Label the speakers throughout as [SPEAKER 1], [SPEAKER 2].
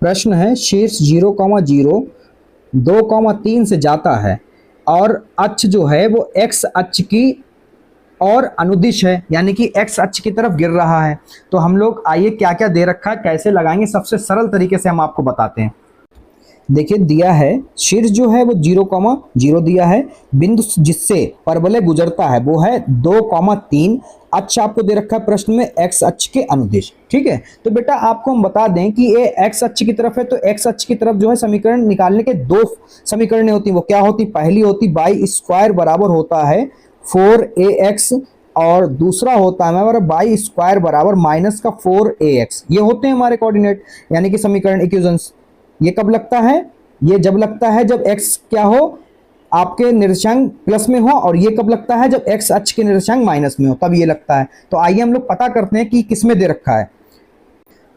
[SPEAKER 1] प्रश्न है शीर्ष 0,0 2,3 से जाता है और अक्ष जो है वो x अक्ष की और अनुदिश है, यानी कि x अक्ष की तरफ गिर रहा है। तो हम लोग आइए क्या क्या दे रखा है कैसे लगाएंगे, सबसे सरल तरीके से हम आपको बताते हैं। देखिए दिया है शीर्ष जो है वो 0,0 दिया है, बिंदु जिससे परवलय गुजरता है वो है 2,3, अक्ष आपको दे रखा है प्रश्न में x अक्ष के अनुदिश। ठीक है, तो बेटा आपको हम बता दें कि ये x अक्ष की तरफ है, तो x अक्ष की तरफ जो है समीकरण निकालने के दो समीकरणें होती हैं। वो क्या होती, पहली होती y स्क्वायर बराबर होता है 4ax और दूसरा होता है हमारा y स्क्वायर बराबर माइनस का 4ax। ये होते हैं हमारे कोऑर्डिनेट यानी कि समीकरण इक्वेशंस। ये कब लगता है, ये जब लगता है जब x क्या हो आपके निर्देशांक प्लस में हो, और ये कब लगता है जब x अक्ष के निर्देशांक माइनस में हो, तब ये लगता है। तो आइए हम लोग पता करते हैं कि किस में दे रखा है।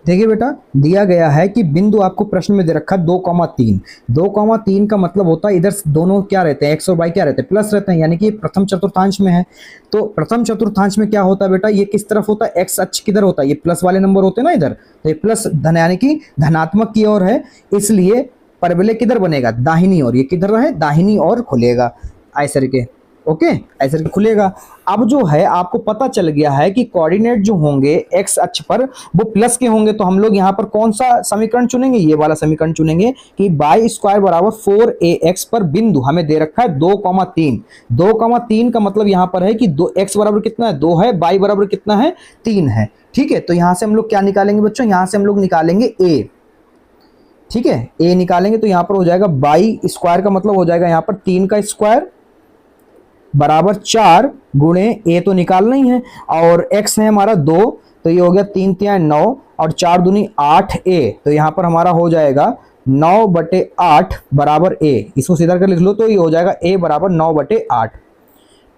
[SPEAKER 1] देखिए बेटा दिया गया है कि बिंदु आपको प्रश्न में दे रखा है 2,3। 2,3 का मतलब होता है इधर दोनों क्या रहते हैं, x और y क्या रहते हैं, प्लस रहते हैं, यानी कि प्रथम चतुर्थांश में है। तो प्रथम चतुर्थांश में क्या होता है बेटा, ये किस तरफ होता है, x अक्ष किधर होता है, ये प्लस वाले नंबर होते हैं ना इधर, तो ये प्लस धन यानी कि धनात्मक की ओर है, इसलिए परवलय किधर बनेगा, दाहिनी ओर। ये किधर रहे, दाहिनी ओर खुलेगा ऐसे करके। ओके, ऐसे करके खुलेगा। अब जो है आपको पता चल गया है कि कोऑर्डिनेट जो होंगे x अक्ष पर वो प्लस के होंगे, तो हम लोग यहाँ पर कौन सा समीकरण चुनेंगे, ये वाला समीकरण चुनेंगे कि y स्क्वायर बराबर 4ax पर बिंदु हमें दे रखा है 2,3। 2,3 का मतलब यहाँ पर है कि x बराबर कितना है, 2 है, y बराबर कितना है, 3 है। ठीक है, तो यहाँ से हम लोग क्या निकालेंगे बच्चों, यहाँ से हम लोग निकालेंगे a। ठीक है, a निकालेंगे तो यहाँ पर हो जाएगा y स्क्वायर का मतलब हो जाएगा यहाँ पर 3 का स्क्वायर बराबर 4 गुणे a तो निकालना ही है, और x है हमारा 2, तो ये हो गया 3 3 9 और 4 दूनी 8a, तो यहाँ पर हमारा हो जाएगा 9/8 बराबर a। इसको सीधा कर लिख लो तो ये हो जाएगा a बराबर 9/8।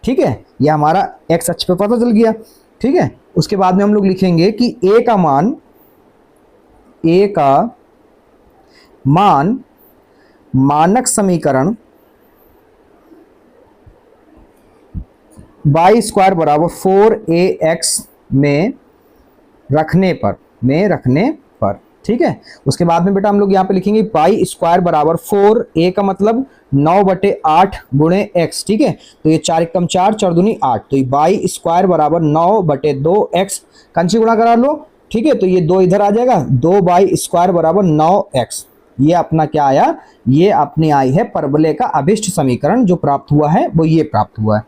[SPEAKER 1] ठीक है, ये हमारा x अक्ष पे पता चल गया। ठीक है, उसके बाद में हम लोग लिखेंगे कि a का मान मानक समीकरण y स्क्वायर बराबर 4ax में रखने पर। ठीक है, उसके बाद में बेटा हम लोग यहाँ पे लिखेंगे y स्क्वायर बराबर 4a का मतलब 9/8 गुणे x। ठीक है, तो ये 4 एकम 4, 4 दूनी 8, तो ये y स्क्वायर बराबर 9/2x कंची गुणा करा लो। ठीक है, तो ये 2 इधर आ जाएगा, 2y स्क्वायर बराबर 9x। ये अपना क्या आया, ये अपनी आई है परवलय का अभिष्ट समीकरण जो प्राप्त हुआ है वो ये प्राप्त हुआ है।